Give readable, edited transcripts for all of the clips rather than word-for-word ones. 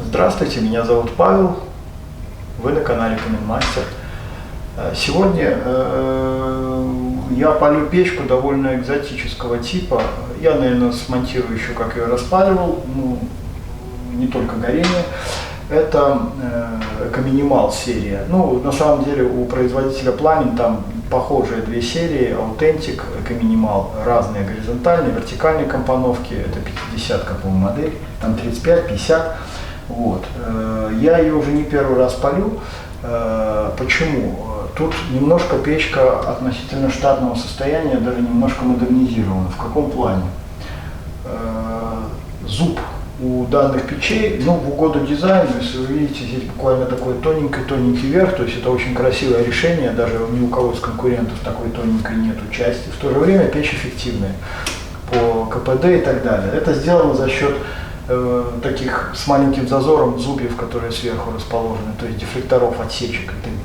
Здравствуйте, меня зовут Павел, вы на канале Каменмастер. Сегодня я палю печку довольно экзотического типа. Я, наверное, смонтирую еще, как ее распаливал, не только горение. Это Экоминимал серия. На самом деле у производителя Пламень там похожие две серии: Аутентик, Экоминимал, разные горизонтальные, вертикальные компоновки. Это 50-ка, по-моему, модель, там 35-50. Вот. Я ее уже не первый раз палю. Почему? Тут немножко печка относительно штатного состояния даже немножко модернизирована. В каком плане? Зуб у данных печей, в угоду дизайну, если вы видите, здесь буквально такой тоненький верх, то есть это очень красивое решение, даже ни у кого из конкурентов такой тоненькой нету части. В то же время печь эффективная по КПД и так далее. Это сделано за счет таких с маленьким зазором зубьев, которые сверху расположены, то есть дефлекторов, отсечек и так далее.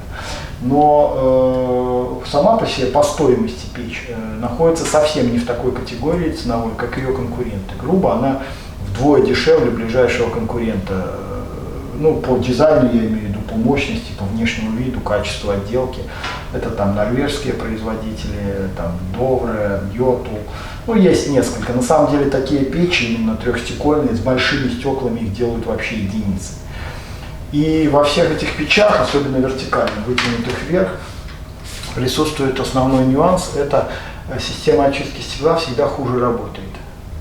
Но сама по себе, по стоимости печь, находится совсем не в такой категории ценовой, как ее конкуренты. Грубо она вдвое дешевле ближайшего конкурента. По дизайну я имею в виду, по мощности, по внешнему виду, качеству отделки. Это там норвежские производители, там Довре, Йоту. Есть несколько. На самом деле такие печи, именно трехстекольные, с большими стеклами, их делают вообще единицы. И во всех этих печах, особенно вертикально вытянутых вверх, присутствует основной нюанс. Это система очистки стекла всегда хуже работает.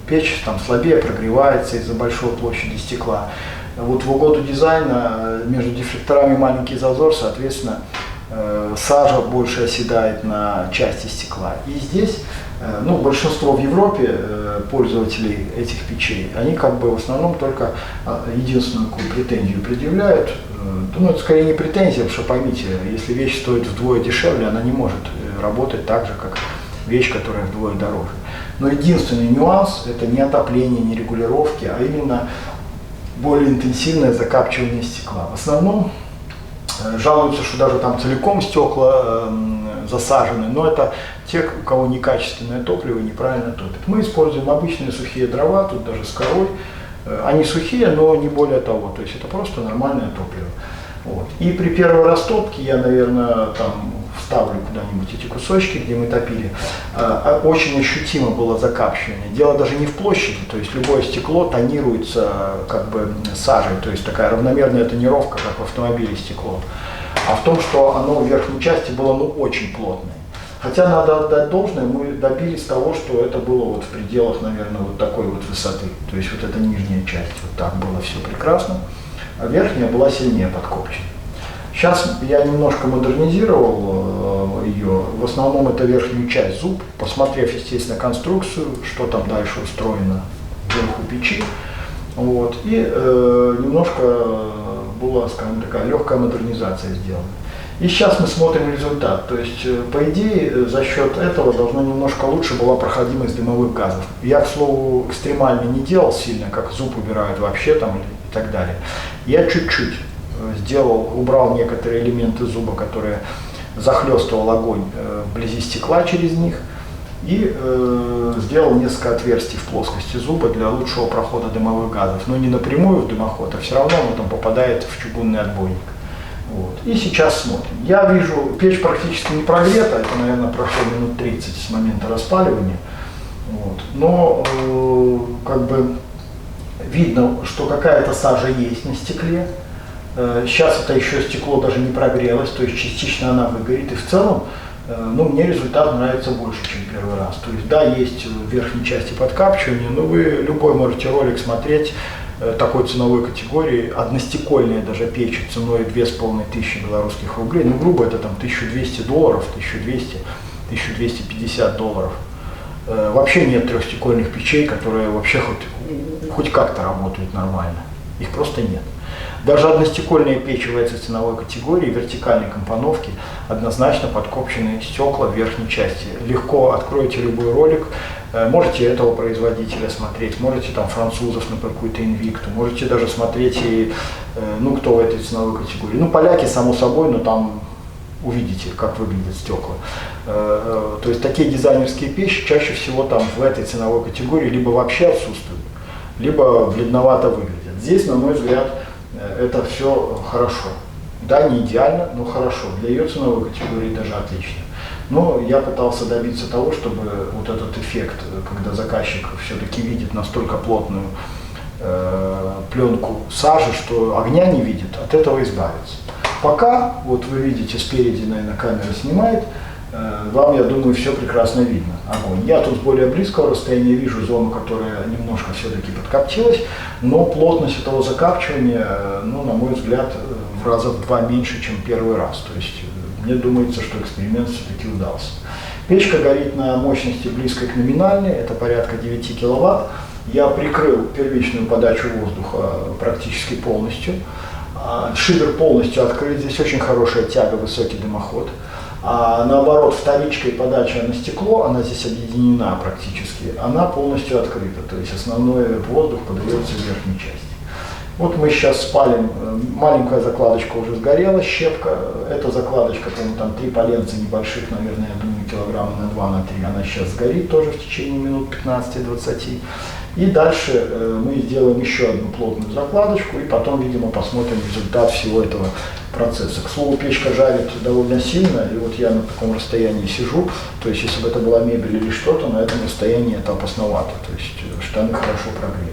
Печь там слабее прогревается из-за большой площади стекла. Вот в угоду дизайна между дефлекторами маленький зазор, соответственно, сажа больше оседает на части стекла. И здесь, большинство в Европе пользователей этих печей, они в основном только единственную какую претензию предъявляют. Это скорее не претензия, потому что поймите, если вещь стоит вдвое дешевле, она не может работать так же, как вещь, которая вдвое дороже. Но единственный нюанс — это не отопление, не регулировки, а именно более интенсивное закапчивание стекла. В основном жалуются, что даже там целиком стекла засажены, но это те, у кого некачественное топливо и неправильно топят. Мы используем обычные сухие дрова, тут даже с корой. Они сухие, но не более того, то есть это просто нормальное топливо. Вот. И при первой растопке я, наверное, вставлю куда-нибудь эти кусочки, где мы топили. Очень ощутимо было закапчивание. Дело даже не в площади, то есть любое стекло тонируется сажей, то есть такая равномерная тонировка, как в автомобиле стекло. А в том, что оно в верхней части было очень плотное. Хотя надо отдать должное, мы добились того, что это было в пределах, наверное, такой высоты. То есть эта нижняя часть, так было все прекрасно, а верхняя была сильнее подкопчена. Сейчас я немножко модернизировал ее, в основном это верхнюю часть, зуб, посмотрев, естественно, конструкцию, что там дальше устроено вверху печи. И немножко была, скажем, такая легкая модернизация сделана. И сейчас мы смотрим результат, то есть, по идее, за счет этого должна немножко лучше была проходимость дымовых газов. Я, к слову, экстремально не делал сильно, как зуб убирают вообще и так далее. Я чуть-чуть убрал некоторые элементы зуба, которые захлестывал огонь вблизи стекла через них, и сделал несколько отверстий в плоскости зуба для лучшего прохода дымовых газов, но не напрямую в дымоход, а все равно он попадает в чугунный отбойник. И сейчас смотрим. Я вижу, печь практически не прогрета, это, наверное, прошло минут 30 с момента распаливания, но видно, что какая-то сажа есть на стекле. Сейчас это еще стекло даже не прогрелось, то есть частично она выгорит. И в целом, мне результат нравится больше, чем первый раз. То есть, да, есть в верхней части подкапчивание, но вы любой можете ролик смотреть такой ценовой категории, одностекольная даже печь ценой 2500 белорусских рублей, грубо это $1200, 1200, $1250. Вообще нет трехстекольных печей, которые вообще хоть как-то работают нормально. Их просто нет. Даже одностекольные печи в этой ценовой категории, вертикальной компоновки, однозначно подкопченные стекла в верхней части. Легко откроете любой ролик, можете этого производителя смотреть, можете французов, например, какую-то Invictu, можете даже смотреть и, кто в этой ценовой категории. Поляки, само собой, но там увидите, как выглядят стекла. То есть такие дизайнерские печи чаще всего в этой ценовой категории либо вообще отсутствуют, либо бледновато выглядят. Здесь, на мой взгляд, это все хорошо. Да, не идеально, но хорошо. Для ее ценовой категории даже отлично. Но я пытался добиться того, чтобы вот этот эффект, когда заказчик все-таки видит настолько плотную пленку сажи, что огня не видит, от этого избавиться. Пока, вот вы видите, спереди, наверное, камера снимает, вам, я думаю, все прекрасно видно, огонь. Я тут с более близкого расстояния вижу зону, которая немножко все-таки подкоптилась, но плотность этого закапчивания, ну, на мой взгляд, в раза в 2 меньше, чем первый раз. То есть мне думается, что эксперимент все-таки удался. Печка горит на мощности близкой к номинальной, это порядка 9 киловатт. Я прикрыл первичную подачу воздуха практически полностью. Шибер полностью открыт, здесь очень хорошая тяга, высокий дымоход. А наоборот, вторичкой подача на стекло, она здесь объединена практически, она полностью открыта, то есть основной воздух подается в верхней части. Вот мы сейчас спалим, маленькая закладочка уже сгорела, щепка, эта закладочка, по-моему, там 3 поленца небольших, наверное, я думаю, килограмма на 2, на 3, она сейчас сгорит тоже в течение минут 15-20. И дальше мы сделаем еще одну плотную закладочку, и потом, видимо, посмотрим результат всего этого процесса. К слову, печка жарит довольно сильно, и вот я на таком расстоянии сижу, то есть если бы это была мебель или что-то, на этом расстоянии это опасновато, то есть штаны хорошо прогрелись.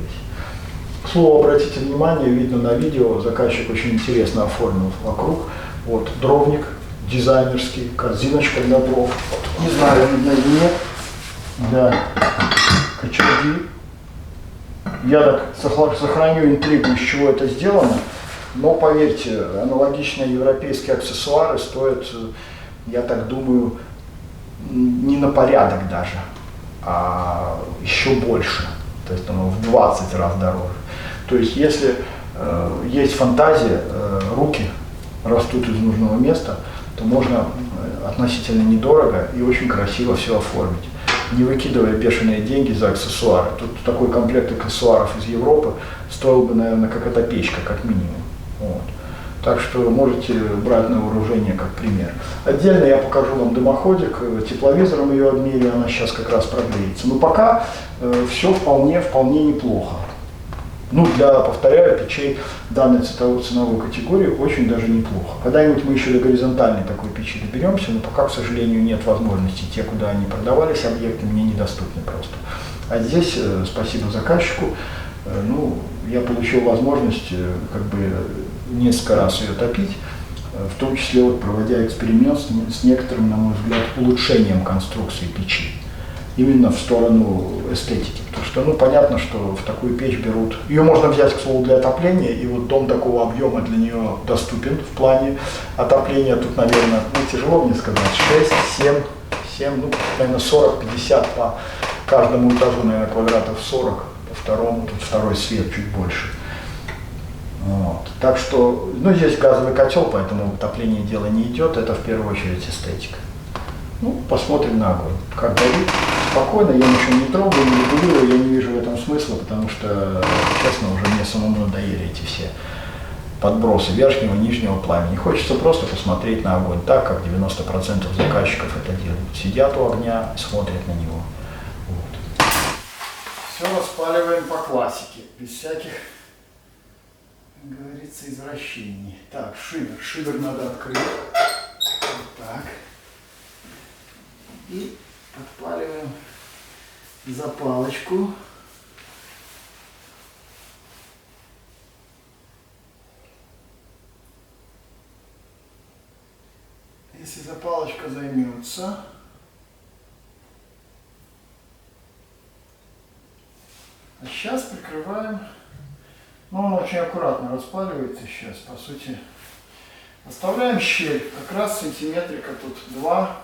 К слову, обратите внимание, видно на видео, заказчик очень интересно оформил вокруг. Вот дровник дизайнерский, корзиночка для дров. Вот, не знаю, видно или нет. Да, кочерги. Я так сохраню интригу, из чего это сделано. Но поверьте, аналогичные европейские аксессуары стоят, я так думаю, не на порядок даже, а еще больше. То есть оно в 20 раз дороже. То есть если есть фантазия, руки растут из нужного места, то можно относительно недорого и очень красиво все оформить, не выкидывая бешеные деньги за аксессуары. Тут такой комплект аксессуаров из Европы стоил бы, наверное, как эта печка, как минимум. Вот. Так что можете брать на вооружение как пример. Отдельно я покажу вам дымоходик, тепловизором ее обмерю, она сейчас как раз прогреется. Но пока все вполне неплохо. Ну, для, повторяю, печей данной ценовой категории очень даже неплохо. Когда-нибудь мы еще до горизонтальной такой печи доберемся, но пока, к сожалению, нет возможности. Те, куда они продавались, объекты мне недоступны просто. А здесь, спасибо заказчику, ну, я получил возможность как бы несколько раз ее топить, в том числе вот, проводя эксперимент с некоторым, на мой взгляд, улучшением конструкции печи. Именно в сторону эстетики. Потому что, ну, понятно, что в такую печь берут... Ее можно взять, к слову, для отопления, и вот дом такого объема для нее доступен в плане отопления. Тут, наверное, ну, тяжело мне сказать, 6, 7, ну, наверное, 40-50 по каждому этажу, наверное, квадратов 40, по второму, тут второй свет чуть больше. Вот. Так что, ну, здесь газовый котел, поэтому отопление дело не идет, это в первую очередь эстетика. Ну, посмотрим на огонь. Как горит, спокойно, я ничего не трогаю, не регулирую, я не вижу в этом смысла, потому что, честно, уже мне самому надоели эти все подбросы верхнего, нижнего пламени. Хочется просто посмотреть на огонь так, как 90% заказчиков это делают. Сидят у огня и смотрят на него. Вот. Все распаливаем по классике, без всяких, как говорится, извращений. Так, шибер. Шибер надо открыть. Вот так. И подпаливаем запалочку. Если запалочка займется, а сейчас прикрываем. Ну, он очень аккуратно распаливается сейчас, по сути. Оставляем щель, как раз сантиметрика тут 2.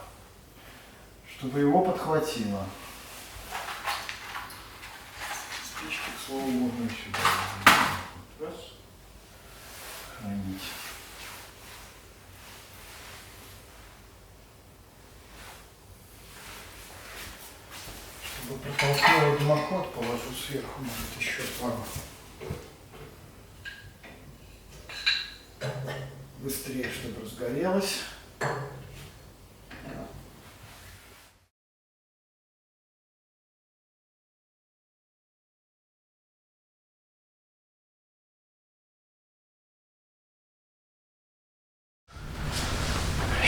Чтобы его подхватило. Спички, к слову, можно и сюда. Раз. Хранить. Чтобы протолкнуло дымоход, положу сверху, может, еще пару. Быстрее, чтобы разгорелось.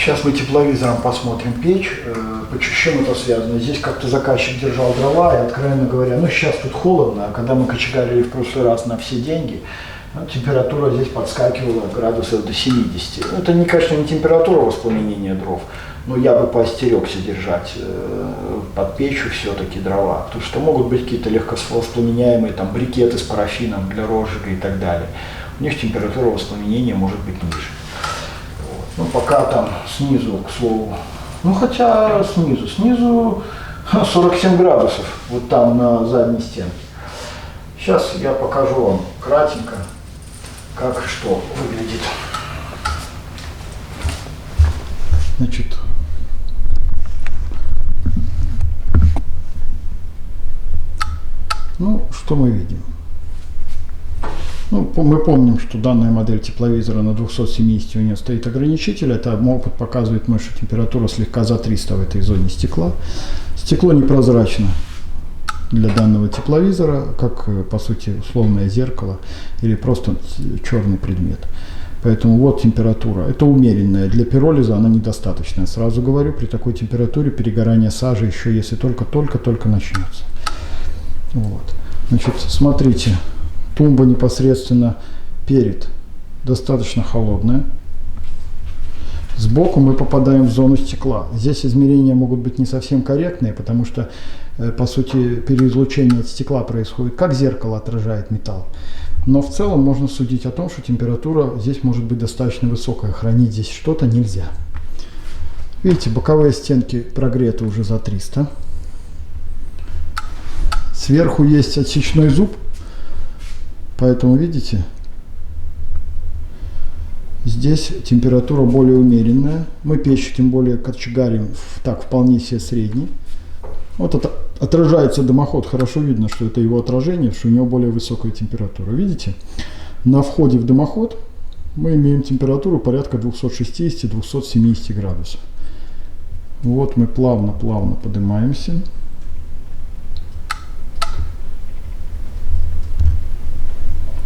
Сейчас мы тепловизором посмотрим печь, с чем это связано. Здесь как-то заказчик держал дрова, и, откровенно говоря, ну сейчас тут холодно, а когда мы кочегарили в прошлый раз на все деньги, температура здесь подскакивала градусов до 70. Это, конечно, не температура воспламенения дров, но я бы поостерегся держать под печью все-таки дрова, потому что могут быть какие-то легковоспламеняемые там брикеты с парафином для розжига и так далее. У них температура воспламенения может быть ниже. Ну, пока там снизу, к слову, ну, хотя снизу 47 градусов, вот там на задней стенке. Сейчас я покажу вам кратенько, как и что выглядит. Значит, ну, что мы видим? Ну, мы помним, что данная модель тепловизора на 270 у нее стоит ограничитель. Это опыт показывает, что температура слегка за 300 в этой зоне стекла. Стекло непрозрачно для данного тепловизора, как, по сути, условное зеркало или просто черный предмет. Поэтому вот температура. Это умеренная. Для пиролиза она недостаточная. Сразу говорю, при такой температуре перегорание сажи еще если только начнется. Вот. Значит, смотрите. Тумба непосредственно перед достаточно холодная. Сбоку мы попадаем в зону стекла. Здесь измерения могут быть не совсем корректные, потому что, по сути, переизлучение от стекла происходит, как зеркало отражает металл. Но в целом можно судить о том, что температура здесь может быть достаточно высокая. Хранить здесь что-то нельзя. Видите, боковые стенки прогреты уже за 300. Сверху есть отсечной зуб. Поэтому, видите, здесь температура более умеренная. Мы печь тем более кочегарим так вполне себе средний. Вот это отражается дымоход. Хорошо видно, что это его отражение, что у него более высокая температура. Видите, на входе в дымоход мы имеем температуру порядка 260-270 градусов. Вот мы плавно поднимаемся.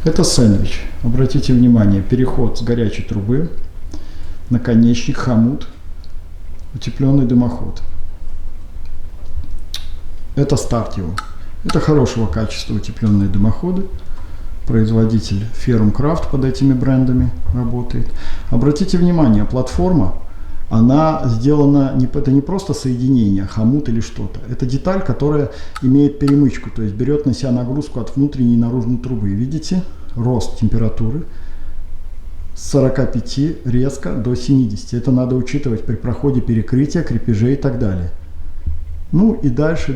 Это сэндвич. Обратите внимание, переход с горячей трубы, наконечник, хомут, утепленный дымоход. Это старт его. Это хорошего качества утепленные дымоходы. Производитель Ferrum Craft под этими брендами работает. Обратите внимание, платформа, она сделана, это не просто соединение, хомут или что-то. Это деталь, которая имеет перемычку, то есть берет на себя нагрузку от внутренней и наружной трубы. Видите? Рост температуры с 45 резко до 70. Это надо учитывать при проходе перекрытия, крепежей и так далее. Ну и дальше.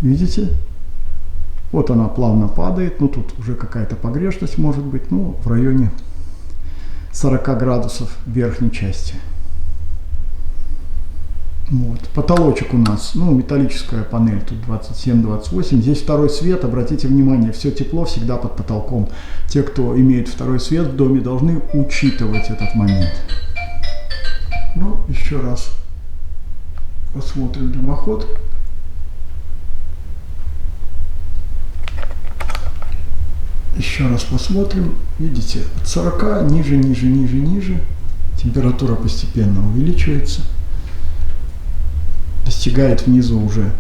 Видите? Вот она плавно падает. Ну тут уже какая-то погрешность может быть. Ну в районе 40 градусов в верхней части. Вот. Потолочек у нас, металлическая панель, тут 27-28. Здесь второй свет, обратите внимание, все тепло всегда под потолком. Те, кто имеет второй свет в доме, должны учитывать этот момент. Ну, еще раз посмотрим дымоход. Еще раз посмотрим. Видите, от 40 ниже. Температура постепенно увеличивается. Достигает внизу уже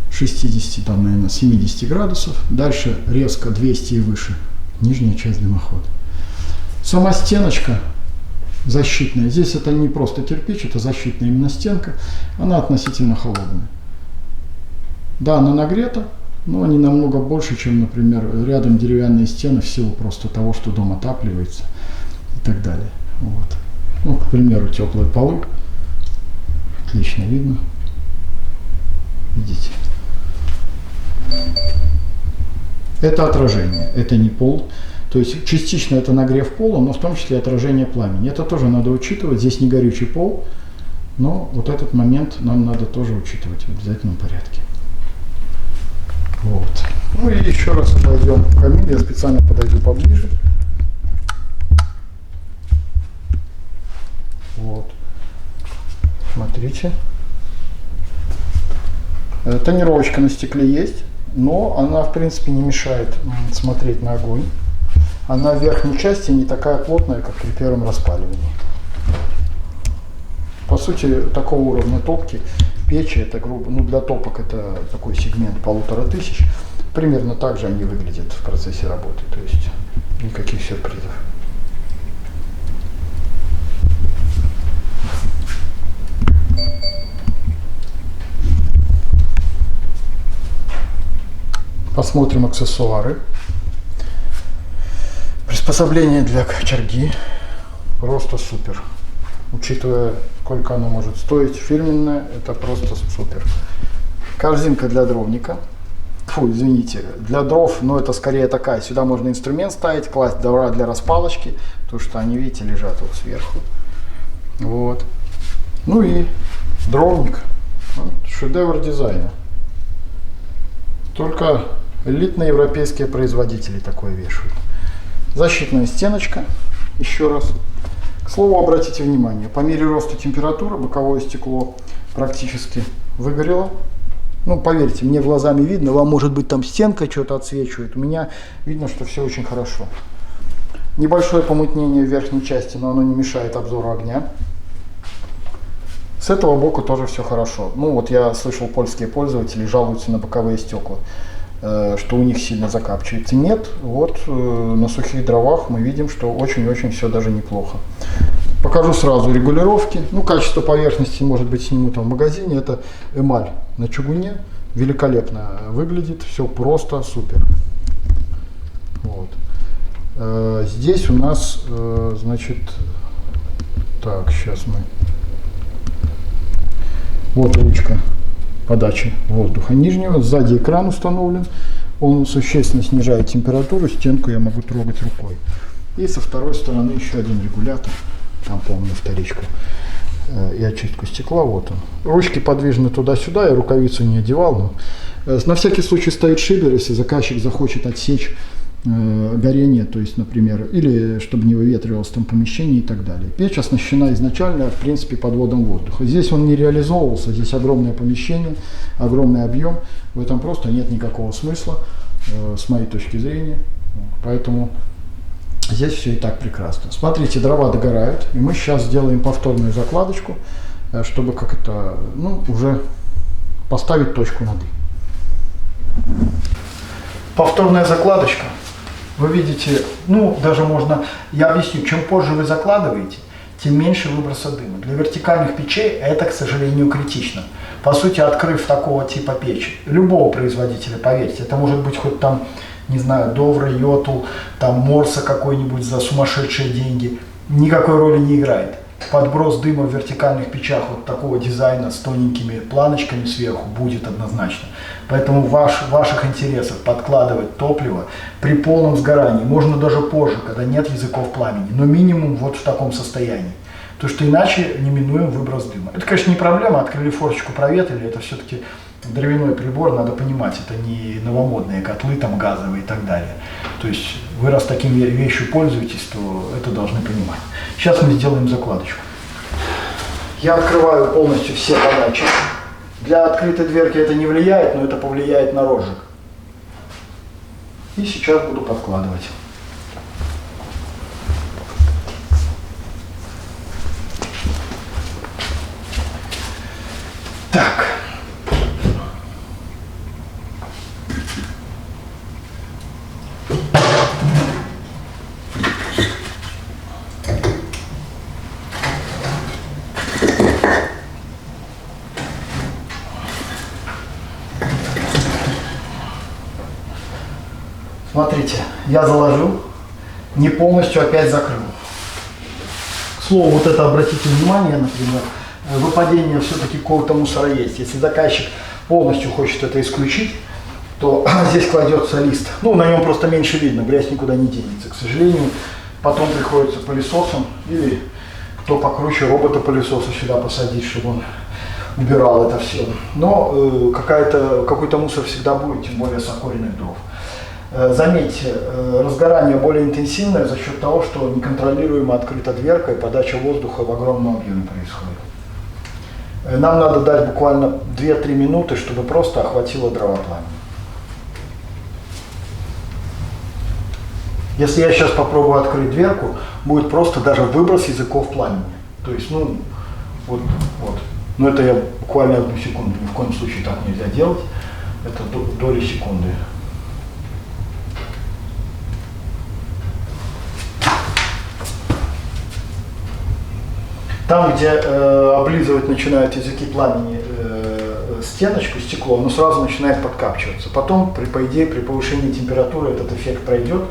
60, там, наверное, 70 градусов. Дальше резко 200 и выше. Нижняя часть дымохода. Сама стеночка защитная. Здесь это не просто кирпич, это защитная именно стенка. Она относительно холодная. Да, она нагрета, но не намного больше, чем, например, рядом деревянные стены в силу просто того, что дом отапливается и так далее. Вот. Ну, к примеру, теплые полы. Отлично видно. Видите? Это отражение, это не пол. То есть частично это нагрев пола, но в том числе отражение пламени. Это тоже надо учитывать. Здесь не горючий пол, но вот этот момент нам надо тоже учитывать в обязательном порядке. Вот. Ну и еще раз обойдем камин. Я специально подойду поближе. Вот. Смотрите. Тонировочка на стекле есть, но она в принципе не мешает смотреть на огонь. она в верхней части не такая плотная, как при первом распаливании. По сути, такого уровня топки печи, это грубо, ну для топок это такой сегмент 1500. Примерно так же они выглядят в процессе работы, то есть никаких сюрпризов. Посмотрим аксессуары. Приспособление для кочерги просто супер. Учитывая, сколько оно может стоить, фирменное, это просто супер. Корзинка для дровника. Фу, извините, для дров, но это скорее такая. Сюда можно инструмент ставить, класть дрова для распалочки, потому что они, видите, лежат вот сверху. Вот. Ну и дровник. Вот, шедевр дизайна. Только элитные европейские производители такое вешают. Защитная стеночка, еще раз. К слову, обратите внимание, по мере роста температуры боковое стекло практически выгорело. Ну, поверьте, мне глазами видно, вам может быть там стенка что-то отсвечивает. У меня видно, что все очень хорошо. Небольшое помутнение в верхней части, но оно не мешает обзору огня. С этого боку тоже все хорошо. Ну, вот я слышал, польские пользователи жалуются на боковые стекла, что у них сильно закапчивается. Нет, вот на сухих дровах мы видим, что очень-очень все даже неплохо. Покажу сразу регулировки. Ну, качество поверхности, может быть, сниму там в магазине. Это эмаль на чугуне. Великолепно выглядит. Все просто супер. Вот. Здесь у нас, значит, так, сейчас мы... Вот ручка подачи воздуха нижнего. Сзади экран установлен. Он существенно снижает температуру. Стенку я могу трогать рукой. И со второй стороны еще один регулятор. Там, помню, вторичку и очистку стекла. Вот он. Ручки подвижны туда-сюда. Я рукавицу не одевал. Но на всякий случай стоит шибер, если заказчик захочет отсечь горение, то есть, например, или чтобы не выветривалось там помещение и так далее. Печь оснащена изначально, в принципе, подводом воздуха. Здесь он не реализовывался, здесь огромное помещение, огромный объем. В этом просто нет никакого смысла, с моей точки зрения. Поэтому здесь все и так прекрасно. Смотрите, дрова догорают, и мы сейчас сделаем повторную закладочку, чтобы как это, ну, уже поставить точку над «и». Повторная закладочка. Вы видите, ну, даже можно, я объясню, чем позже вы закладываете, тем меньше выброса дыма. Для вертикальных печей это, к сожалению, критично. По сути, открыв такого типа печи, любого производителя, поверьте, это может быть хоть там, не знаю, Довра, Йотул, там Морса какой-нибудь за сумасшедшие деньги, никакой роли не играет. Подброс дыма в вертикальных печах вот такого дизайна с тоненькими планочками сверху будет однозначно. Поэтому в ваших интересах подкладывать топливо при полном сгорании, можно даже позже, когда нет языков пламени, но минимум вот в таком состоянии. Потому что иначе неминуем выброс дыма. Это, конечно, не проблема, открыли форчику, проветрили, это все-таки дровяной прибор, надо понимать, это не новомодные котлы там газовые и так далее. То есть вы раз таким вещью пользуетесь, то это должны понимать. Сейчас мы сделаем закладочку. Я открываю полностью все подачи. Для открытой дверки это не влияет, но это повлияет на розжиг. И сейчас буду подкладывать. Так. Смотрите, я заложил, не полностью опять закрыл. К слову, вот это обратите внимание, например, выпадение все-таки какого-то мусора есть. Если заказчик полностью хочет это исключить, то здесь кладется лист. Ну, на нем просто меньше видно, грязь никуда не денется. К сожалению, потом приходится пылесосом или кто покруче робота-пылесоса сюда посадить, чтобы он убирал это все. Но какой-то мусор всегда будет, тем более с окуренных дров. Заметьте, разгорание более интенсивное за счет того, что неконтролируемо открыта дверка и подача воздуха в огромном объеме происходит. Нам надо дать буквально 2-3 минуты, чтобы просто охватило дрова пламя. Если я сейчас попробую открыть дверку, будет просто даже выброс языков пламени. То есть, ну, вот. Но это я буквально 1 секунду, ни в коем случае так нельзя делать. Это доли секунды. Там, где облизывать начинают языки пламени стеночку, стекло, оно сразу начинает подкапчиваться. Потом, по идее, при повышении температуры этот эффект пройдет,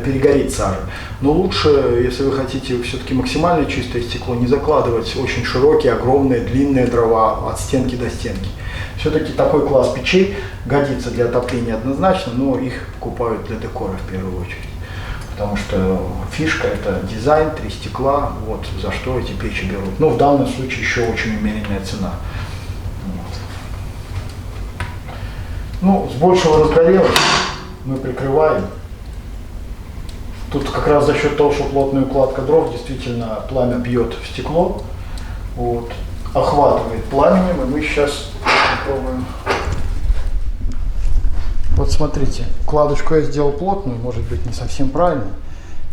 перегорит сажа. Но лучше, если вы хотите все-таки максимально чистое стекло, не закладывать очень широкие, огромные, длинные дрова от стенки до стенки. Все-таки такой класс печей годится для отопления однозначно, но их покупают для декора в первую очередь. Потому что фишка — это дизайн, 3 стекла, вот за что эти печи берут. Но в данном случае еще очень умеренная цена. Вот. Ну, с большего разгорелось мы прикрываем. Тут как раз за счет того, что плотная укладка дров, действительно пламя бьет в стекло, вот, охватывает пламенем, и мы сейчас попробуем. Вот смотрите, укладочку я сделал плотную, может быть не совсем правильно.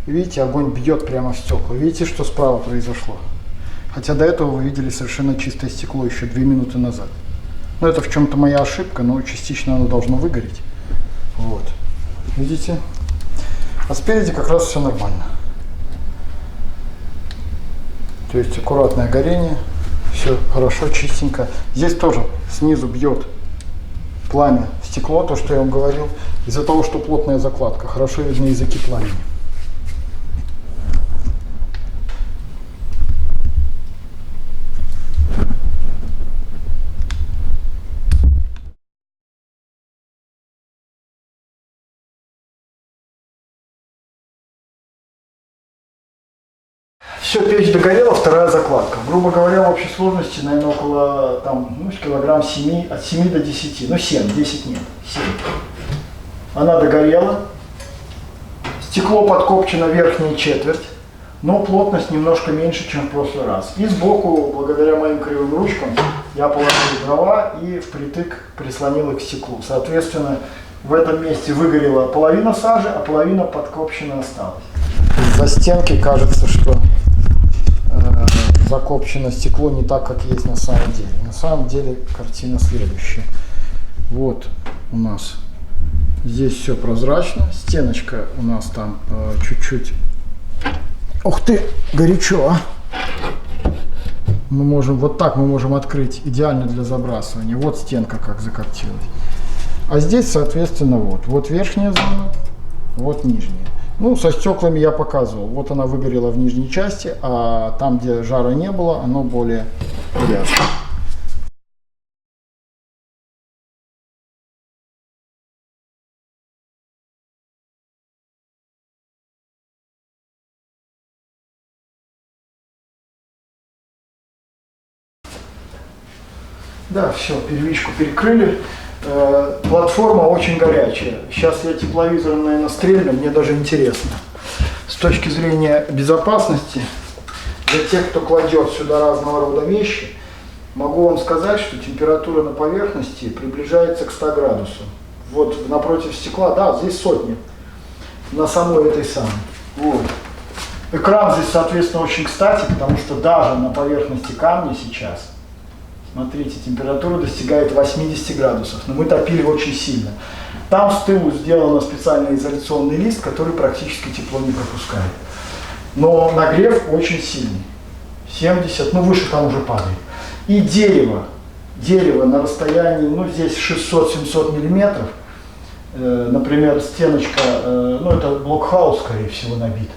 И видите, огонь бьет прямо в стекла. Видите, что справа произошло? Хотя до этого вы видели совершенно чистое стекло еще 2 минуты назад. Но это в чем-то моя ошибка, но частично оно должно выгореть. Вот. Видите? А спереди как раз все нормально. То есть аккуратное горение, все хорошо, чистенько. Здесь тоже снизу бьет пламя в стекло, то, что я вам говорил, из-за того, что плотная закладка, хорошо видны языки пламени. Все, печь догорела, вторая закладка. Грубо говоря, в общей сложности, наверное, около там, ну, килограмм 7, от 7 до 10, ну 7, 10 нет, 7. Она догорела, стекло подкопчено верхняя четверть, но плотность немножко меньше, чем в прошлый раз. И сбоку, благодаря моим кривым ручкам, я положил дрова и впритык прислонил их к стеклу. Соответственно, в этом месте выгорела половина сажи, а половина подкопчена осталась. За стенки кажется, что закопчено стекло не так, как есть на самом деле. На самом деле картина следующая. Вот у нас здесь все прозрачно, стеночка у нас там чуть-чуть. Ух ты, горячо, а! Мы можем, вот так мы можем открыть, идеально для забрасывания. Вот стенка как закоптилась. А здесь, соответственно, вот верхняя зона, вот нижняя. Ну, со стеклами я показывал. Вот она выгорела в нижней части, а там, где жара не было, оно более грязное. Да, все, первичку перекрыли. Платформа очень горячая. Сейчас я тепловизором, наверное, стрельну, мне даже интересно. С точки зрения безопасности, для тех, кто кладет сюда разного рода вещи, могу вам сказать, что температура на поверхности приближается к 100 градусам. Вот напротив стекла, да, здесь сотни, на самой этой самой. Вот. Экран здесь, соответственно, очень кстати, потому что даже на поверхности камня сейчас, смотрите, температура достигает 80 градусов, но мы топили очень сильно. Там с тылу сделан специальный изоляционный лист, который практически тепло не пропускает. Но нагрев очень сильный, 70, ну выше там уже падает. И дерево на расстоянии, ну здесь 600-700 миллиметров, например, стеночка, ну это блокхаус, скорее всего, набит.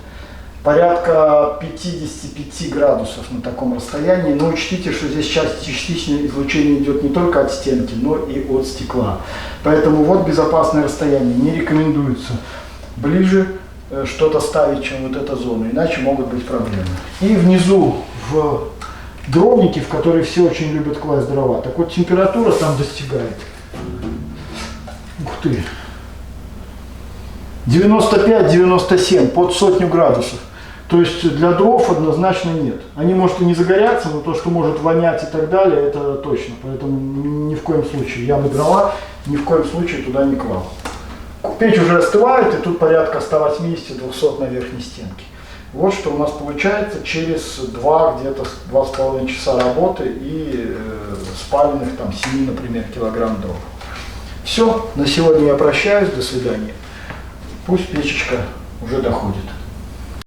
Порядка 55 градусов на таком расстоянии, но учтите, что здесь частичное излучение идет не только от стенки, но и от стекла. Поэтому вот безопасное расстояние, не рекомендуется ближе что-то ставить, чем вот эта зона, иначе могут быть проблемы. И внизу в дровнике, в который все очень любят класть дрова, так вот температура там достигает, ух ты, 95-97, под 100 градусов. То есть для дров однозначно нет. Они, может, и не загорятся, но то, что может вонять и так далее, это точно. Поэтому ни в коем случае, я бы дрова ни в коем случае туда не клал. Печь уже остывает, и тут порядка 180-200 на верхней стенке. Вот что у нас получается через где-то 2,5 часа работы и спаленных там 7, например, килограмм дров. Все, на сегодня я прощаюсь, до свидания. Пусть печечка уже доходит.